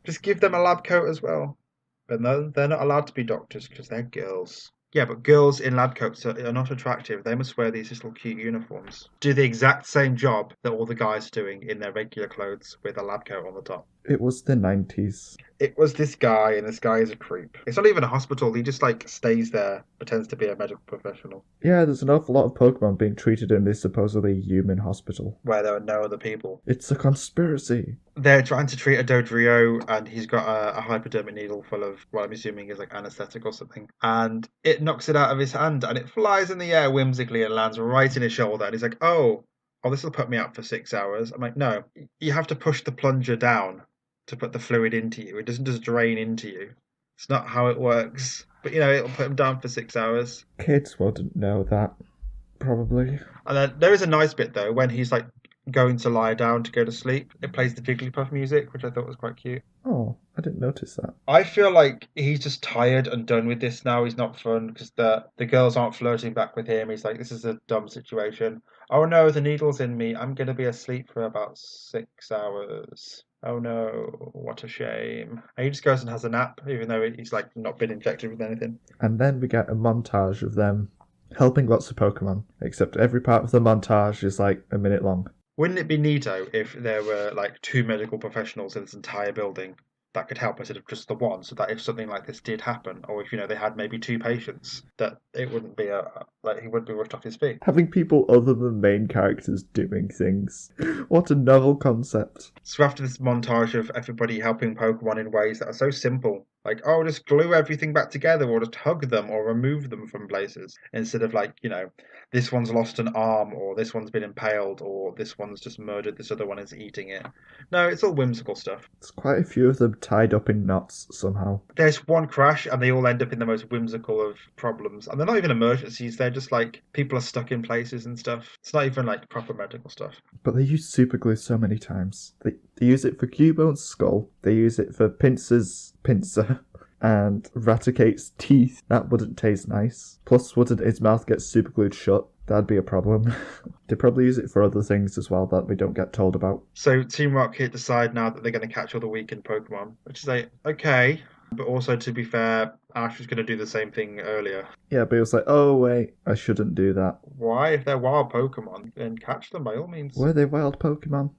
Speaker 2: just give them a lab coat as well. But no, they're not allowed to be doctors, because they're girls. Yeah, but girls in lab coats are not attractive. They must wear these little cute uniforms. Do the exact same job that all the guys are doing in their regular clothes with a lab coat on the top.
Speaker 1: It was the 90s.
Speaker 2: It was this guy, and this guy is a creep. It's not even a hospital. He just, like, stays there, pretends to be a medical professional.
Speaker 1: Yeah, there's an awful lot of Pokemon being treated in this supposedly human hospital.
Speaker 2: Where there are no other people.
Speaker 1: It's a conspiracy.
Speaker 2: They're trying to treat a Dodrio, and he's got a hypodermic needle full of what I'm assuming is, like, anesthetic or something. And it knocks it out of his hand, and it flies in the air whimsically and lands right in his shoulder. And he's like, oh, this will put me out for 6 hours. I'm like, no, you have to push the plunger down to put the fluid into you. It doesn't just drain into you. It's not how it works. But, you know, it'll put him down for 6 hours.
Speaker 1: Kids wouldn't know that, probably.
Speaker 2: And then there is a nice bit, though, when he's, like, going to lie down to go to sleep. It plays the Jigglypuff music, which I thought was quite cute.
Speaker 1: Oh, I didn't notice that.
Speaker 2: I feel like he's just tired and done with this now. He's not fun because the girls aren't flirting back with him. He's like, this is a dumb situation. Oh, no, the needle's in me. I'm going to be asleep for about 6 hours. Oh no, what a shame. And he just goes and has a nap, even though he's like not been infected with anything.
Speaker 1: And then we get a montage of them helping lots of Pokemon, except every part of the montage is like a minute long.
Speaker 2: Wouldn't it be neato if there were like 2 medical professionals in this entire building that could help instead of just the one, so that if something like this did happen, or if, you know, they had maybe 2 patients, that it wouldn't be he wouldn't be rushed off his feet.
Speaker 1: Having people other than main characters doing things. What a novel concept.
Speaker 2: So after this montage of everybody helping Pokemon in ways that are so simple, like, oh, just glue everything back together, or just hug them, or remove them from places, instead of like, you know, this one's lost an arm, or this one's been impaled, or this one's just murdered, this other one is eating it. No, it's all whimsical stuff.
Speaker 1: There's quite a few of them tied up in knots somehow.
Speaker 2: There's one crash, and they all end up in the most whimsical of problems. And they're not even emergencies, they're just like, people are stuck in places and stuff. It's not even like proper medical stuff.
Speaker 1: But they use super glue so many times. They use it for Cubone's skull, they use it for Pinsir's pincer, and Raticate's teeth. That wouldn't taste nice. Plus, wouldn't his mouth get super glued shut? That'd be a problem. They probably use it for other things as well that we don't get told about.
Speaker 2: So Team Rocket decide now that they're going to catch all the weakened Pokemon, which is like, okay. But also, to be fair, Ash was going to do the same thing earlier.
Speaker 1: Yeah, but it was like, oh wait, I shouldn't do that.
Speaker 2: Why? If they're wild Pokemon, then catch them by all means.
Speaker 1: Were they wild Pokemon?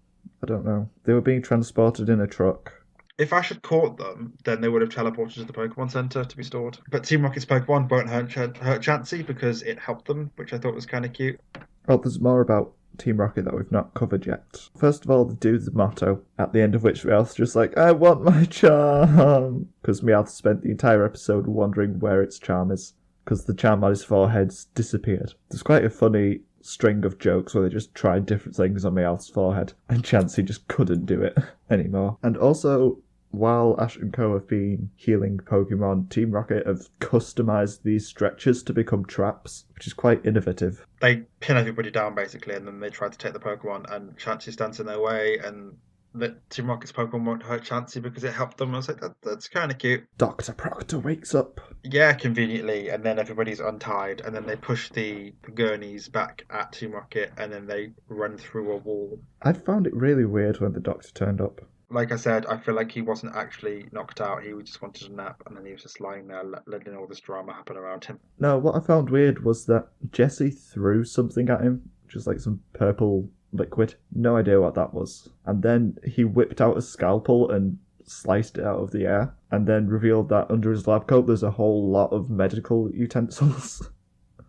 Speaker 1: I don't know. They were being transported in a truck.
Speaker 2: If Ash had caught them, then they would have teleported to the Pokemon Center to be stored. But Team Rocket's Pokemon won't hurt Chansey because it helped them, which I thought was kind of cute.
Speaker 1: Well, there's more about Team Rocket that we've not covered yet. First of all, they do the motto, at the end of which Meowth's just like, I want my charm! Because Meowth spent the entire episode wondering where its charm is, because the charm on his forehead's disappeared. There's quite a funny string of jokes where they just tried different things on Meowth's forehead, and Chansey just couldn't do it anymore. And also, while Ash and Co have been healing Pokemon, Team Rocket have customised these stretchers to become traps, which is quite innovative.
Speaker 2: They pin everybody down, basically, and then they try to take the Pokemon, and Chansey stands in their way, and the Team Rocket's Pokemon won't hurt Chansey because it helped them. I was like, that's kind of cute.
Speaker 1: Dr. Proctor wakes up.
Speaker 2: Yeah, conveniently, and then everybody's untied, and then they push the gurneys back at Team Rocket, and then they run through a wall.
Speaker 1: I found it really weird when the Doctor turned up.
Speaker 2: Like I said, I feel like he wasn't actually knocked out. He just wanted a nap, and then he was just lying there, letting all this drama happen around him.
Speaker 1: No, what I found weird was that Jessie threw something at him, just like some purple liquid. No idea what that was. And then he whipped out a scalpel and sliced it out of the air, and then revealed that under his lab coat there's a whole lot of medical utensils.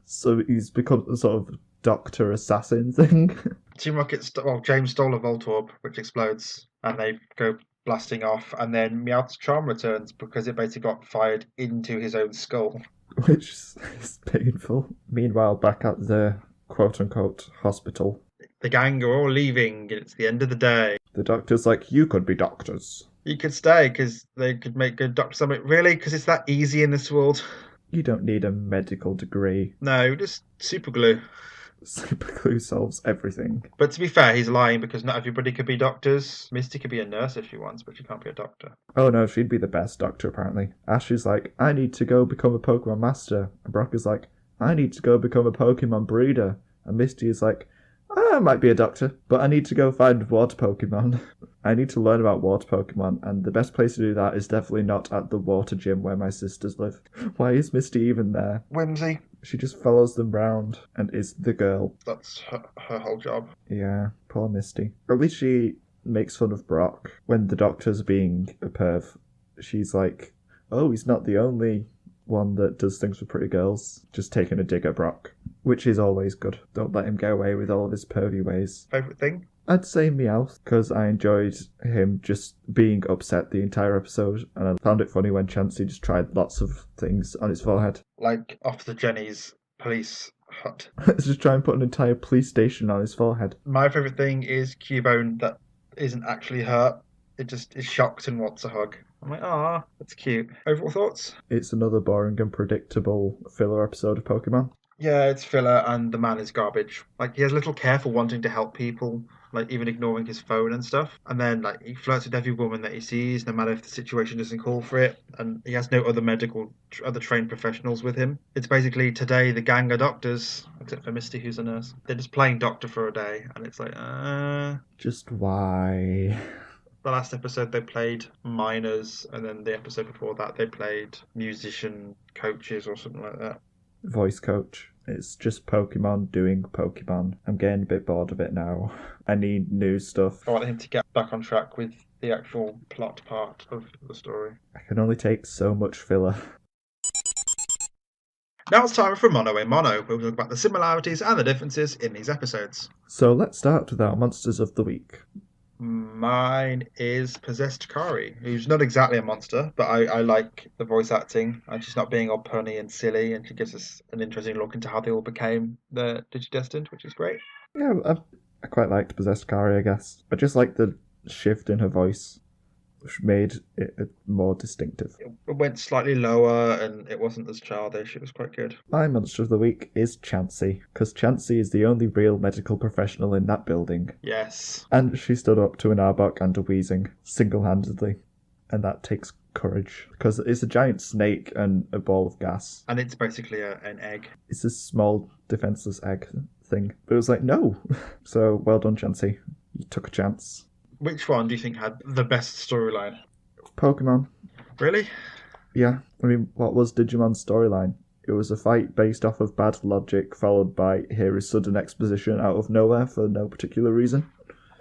Speaker 1: So he's become a sort of doctor assassin thing.
Speaker 2: Team Rocket, James stole a Voltorb, which explodes, and they go blasting off, and then Meowth's charm returns because it basically got fired into his own skull.
Speaker 1: Which is painful. Meanwhile, back at the quote-unquote hospital,
Speaker 2: The gang are all leaving, and it's the end of the day.
Speaker 1: the doctor's like, you could be doctors.
Speaker 2: You could stay, because they could make good doctors. I mean, really? Because it's that easy in this world?
Speaker 1: You don't need a medical degree.
Speaker 2: No, just super glue.
Speaker 1: Super glue solves everything.
Speaker 2: But to be fair, he's lying because not everybody could be doctors. Misty could be a nurse if she wants, but she can't be a doctor.
Speaker 1: Oh no, she'd be the best doctor apparently. Ash is like, I need to go become a Pokemon master. And Brock is like, I need to go become a Pokemon breeder. And Misty is like, I might be a doctor, but I need to go find water Pokemon. I need to learn about water Pokemon, and the best place to do that is definitely not at the water gym where my sisters live. Why is Misty even there?
Speaker 2: Whimsy.
Speaker 1: She just follows them round and is the girl.
Speaker 2: That's her whole job.
Speaker 1: Yeah, poor Misty. At least she makes fun of Brock when the doctor's being a perv. She's like, oh, he's not the only one that does things for pretty girls. Just taking a dig at Brock, which is always good. Don't let him get away with all of his pervy ways.
Speaker 2: Favourite thing?
Speaker 1: I'd say Meowth, because I enjoyed him just being upset the entire episode, and I found it funny when Chansey just tried lots of things on his forehead.
Speaker 2: Like Officer Jenny's police hut.
Speaker 1: Let's just try and put an entire police station on his forehead.
Speaker 2: My favourite thing is Cubone that isn't actually hurt. It just is shocked and wants a hug. I'm like, ah, that's cute. Overall thoughts?
Speaker 1: It's another boring and predictable filler episode of Pokemon.
Speaker 2: Yeah, it's filler, and the man is garbage. Like, he has little care for wanting to help people, like even ignoring his phone and stuff. And then, like, he flirts with every woman that he sees, no matter if the situation doesn't call for it. And he has no other trained professionals with him. It's basically today the gang are doctors, except for Misty, who's a nurse. They're just playing doctor for a day, and it's like,
Speaker 1: Just why?
Speaker 2: The last episode they played miners, and then the episode before that they played musician coaches or something like that.
Speaker 1: Voice coach. It's just Pokemon doing Pokemon. I'm getting a bit bored of it now. I need new stuff.
Speaker 2: I want him to get back on track with the actual plot part of the story.
Speaker 1: I can only take so much filler.
Speaker 2: Now it's time for Mono in Mono, where we talk about the similarities and the differences in these episodes.
Speaker 1: So let's start with our monsters of the week.
Speaker 2: Mine is Possessed Kari, who's not exactly a monster, but I like the voice acting, and she's not being all punny and silly, and she gives us an interesting look into how they all became the Digidestined, which is great.
Speaker 1: Yeah, I quite liked Possessed Kari, I guess. I just like the shift in her voice, which made it more distinctive.
Speaker 2: It went slightly lower, and it wasn't as childish. It was quite good.
Speaker 1: My monster of the week is Chansey, because Chansey is the only real medical professional in that building.
Speaker 2: Yes.
Speaker 1: And she stood up to an Arbok and a Weezing, single-handedly. And that takes courage, because it's a giant snake and a ball of gas.
Speaker 2: And it's basically an egg.
Speaker 1: It's a small, defenseless egg. thing. But it was like, no. So well done, Chansey. You took a chance.
Speaker 2: Which one do you think had the best storyline?
Speaker 1: Pokemon.
Speaker 2: Really?
Speaker 1: Yeah. I mean, what was Digimon's storyline? It was a fight based off of bad logic, followed by here is sudden exposition out of nowhere for no particular reason.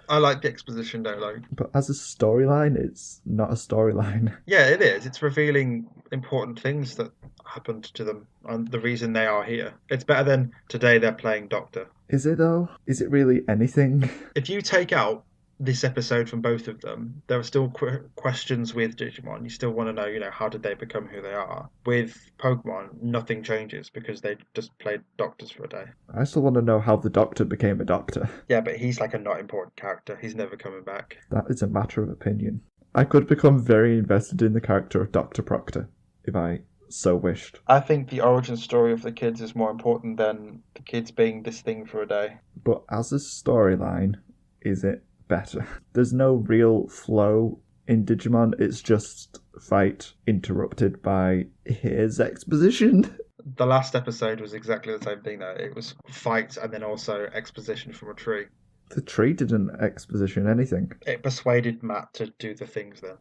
Speaker 2: I like the exposition though, like.
Speaker 1: But as a storyline, it's not a storyline.
Speaker 2: Yeah, it is. It's revealing important things that happened to them and the reason they are here. It's better than today they're playing Doctor.
Speaker 1: Is it though? Is it really anything?
Speaker 2: If you take out this episode from both of them, there are still questions with Digimon. You still want to know, how did they become who they are? With Pokemon, nothing changes because they just played doctors for a day.
Speaker 1: I still want to know how the Doctor became a doctor.
Speaker 2: Yeah, but he's like a not important character. He's never coming back.
Speaker 1: That is a matter of opinion. I could become very invested in the character of Dr. Proctor, if I so wished.
Speaker 2: I think the origin story of the kids is more important than the kids being this thing for a day.
Speaker 1: But as a storyline, is it better? There's no real flow in Digimon. It's just fight interrupted by here's exposition.
Speaker 2: The last episode was exactly the same thing though. It was fight and then also exposition from a tree.
Speaker 1: The tree didn't exposition anything.
Speaker 2: It persuaded Matt to do the things then.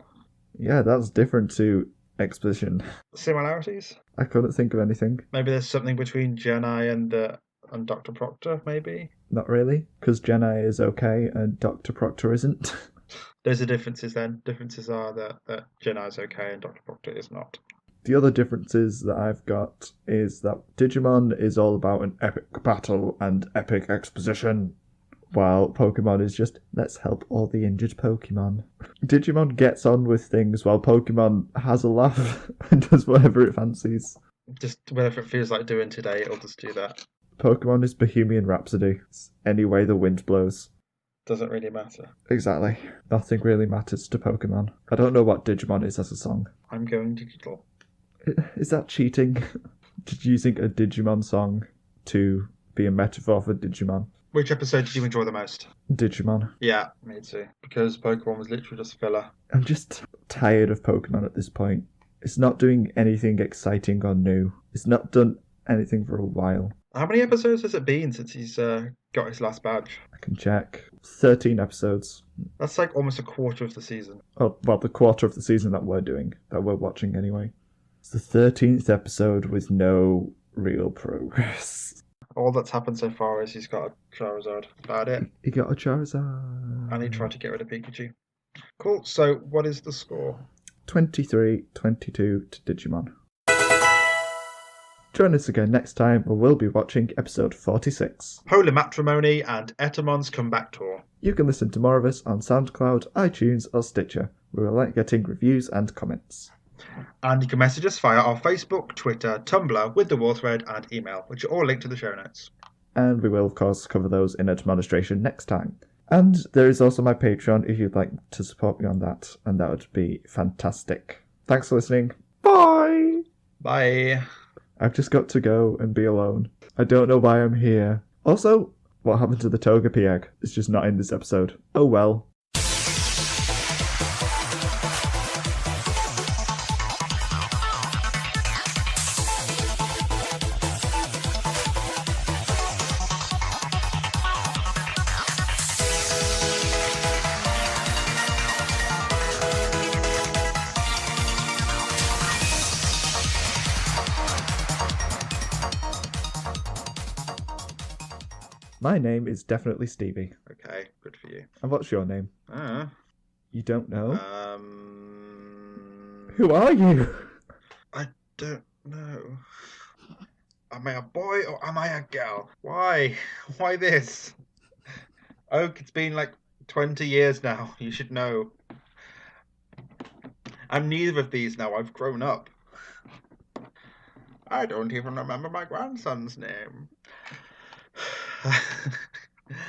Speaker 1: Yeah, that's different to exposition.
Speaker 2: Similarities?
Speaker 1: I couldn't think of anything.
Speaker 2: Maybe there's something between Jedi and Dr. Proctor, maybe?
Speaker 1: Not really, because Jedi is okay and Dr. Proctor isn't.
Speaker 2: Those are differences then. Differences are that Jedi is okay and Dr. Proctor is not.
Speaker 1: The other differences that I've got is that Digimon is all about an epic battle and epic exposition, while Pokemon is just, let's help all the injured Pokemon. Digimon gets on with things while Pokemon has a laugh and does whatever it fancies.
Speaker 2: Just whatever it feels like doing today, it'll just do that.
Speaker 1: Pokemon is Bohemian Rhapsody. It's any way the wind blows.
Speaker 2: Doesn't really matter.
Speaker 1: Exactly. Nothing really matters to Pokemon. I don't know what Digimon is as a song.
Speaker 2: I'm going digital.
Speaker 1: Is that cheating? Just using a Digimon song to be a metaphor for Digimon.
Speaker 2: Which episode did you enjoy the most?
Speaker 1: Digimon.
Speaker 2: Yeah, me too. Because Pokemon was literally just filler.
Speaker 1: I'm just tired of Pokemon at this point. It's not doing anything exciting or new. It's not done anything for a while.
Speaker 2: How many episodes has it been since he's got his last badge?
Speaker 1: I can check. 13 episodes.
Speaker 2: That's like almost a quarter of the season.
Speaker 1: Oh, well, the quarter of the season that we're watching anyway. It's the 13th episode with no real progress.
Speaker 2: All that's happened so far is he's got a Charizard. About it.
Speaker 1: He got a Charizard.
Speaker 2: And he tried to get rid of Pikachu. Cool. So what is the score?
Speaker 1: 23-22 to Digimon. Join us again next time where we'll be watching episode 46.
Speaker 2: Polar Matrimony and Etamon's Comeback Tour.
Speaker 1: You can listen to more of us on SoundCloud, iTunes or Stitcher. We will like getting reviews and comments.
Speaker 2: And you can message us via our Facebook, Twitter, Tumblr, with the war thread and email, which are all linked to the show notes.
Speaker 1: And we will, of course, cover those in Admonistration next time. And there is also my Patreon if you'd like to support me on that, and that would be fantastic. Thanks for listening. Bye!
Speaker 2: Bye.
Speaker 1: I've just got to go and be alone. I don't know why I'm here. Also, what happened to the Togepi egg? It's just not in this episode. Oh well. My name is definitely Stevie.
Speaker 2: Okay, good for you.
Speaker 1: And what's your name? You don't know?
Speaker 2: Um,
Speaker 1: Who are you?
Speaker 2: I don't know. Am I a boy or am I a girl? Why? Why this? Oak, it's been like 20 years now. You should know. I'm neither of these now. I've grown up. I don't even remember my grandson's name.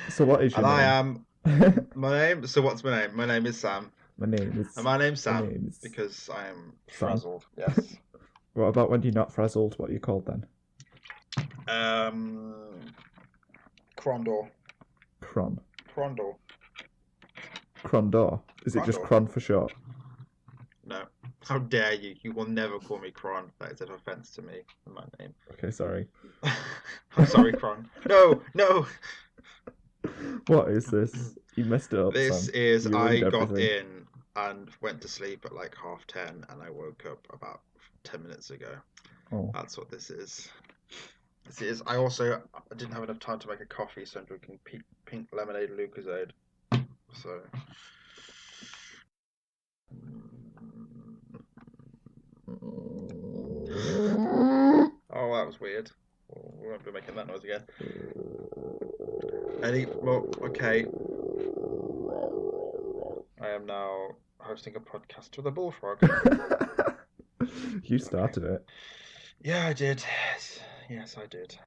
Speaker 1: So what is your
Speaker 2: and
Speaker 1: name?
Speaker 2: I am my name. So what's my name? My name is Sam.
Speaker 1: My name is...
Speaker 2: And my name's Sam
Speaker 1: name is
Speaker 2: because I am
Speaker 1: Sam.
Speaker 2: frazzled. Yes.
Speaker 1: What about when you're not frazzled? What are you called then?
Speaker 2: Crondor.
Speaker 1: Cron.
Speaker 2: Crondor.
Speaker 1: Crondor. Is it just
Speaker 2: Crondor.
Speaker 1: Cron for short?
Speaker 2: No. How dare you? You will never call me Cron. That is an offence to me and my name.
Speaker 1: Okay, sorry.
Speaker 2: I'm sorry, Kron. No.
Speaker 1: What is this? You messed it up,
Speaker 2: This
Speaker 1: Sam.
Speaker 2: is
Speaker 1: You
Speaker 2: I
Speaker 1: ruined
Speaker 2: got
Speaker 1: everything.
Speaker 2: in and went to sleep at like 10:30, and I woke up about 10 minutes ago.
Speaker 1: Oh.
Speaker 2: That's what this is. This is. I didn't have enough time to make a coffee, so I'm drinking pink lemonade Lucozade. So. Oh, that was weird. We won't be making that noise again. Okay. I am now hosting a podcast with a bullfrog.
Speaker 1: You started it.
Speaker 2: Yeah, I did. Yes, I did.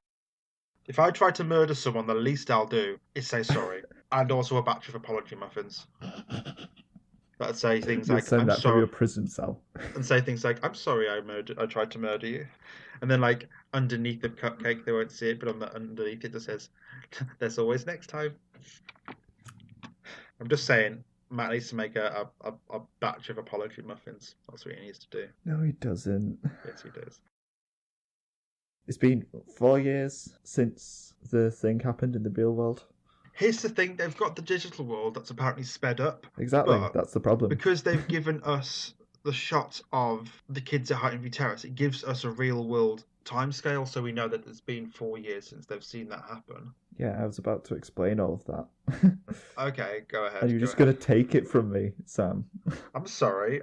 Speaker 2: If I try to murder someone, the least I'll do is say sorry. And also a batch of apology muffins. That'd say things
Speaker 1: You'll
Speaker 2: like,
Speaker 1: send
Speaker 2: I'm
Speaker 1: that from
Speaker 2: sorry.
Speaker 1: your prison cell.
Speaker 2: And say things like, I'm sorry I tried to murder you. And then like underneath the cupcake, they won't see it, but underneath it says, there's always next time. I'm just saying, Matt needs to make a batch of apology muffins. That's what he needs to do.
Speaker 1: No, he doesn't.
Speaker 2: Yes, he does.
Speaker 1: It's been 4 years since the thing happened in the real world.
Speaker 2: Here's the thing, they've got the digital world that's apparently sped up.
Speaker 1: Exactly,
Speaker 2: But
Speaker 1: that's the problem.
Speaker 2: because they've given us the shot of the kids at Heighton View Terrace, it gives us a real world timescale, so we know that it's been 4 years since they've seen that happen.
Speaker 1: Yeah, I was about to explain all of that.
Speaker 2: Okay, go ahead.
Speaker 1: And you're just going to take it from me, Sam.
Speaker 2: I'm sorry.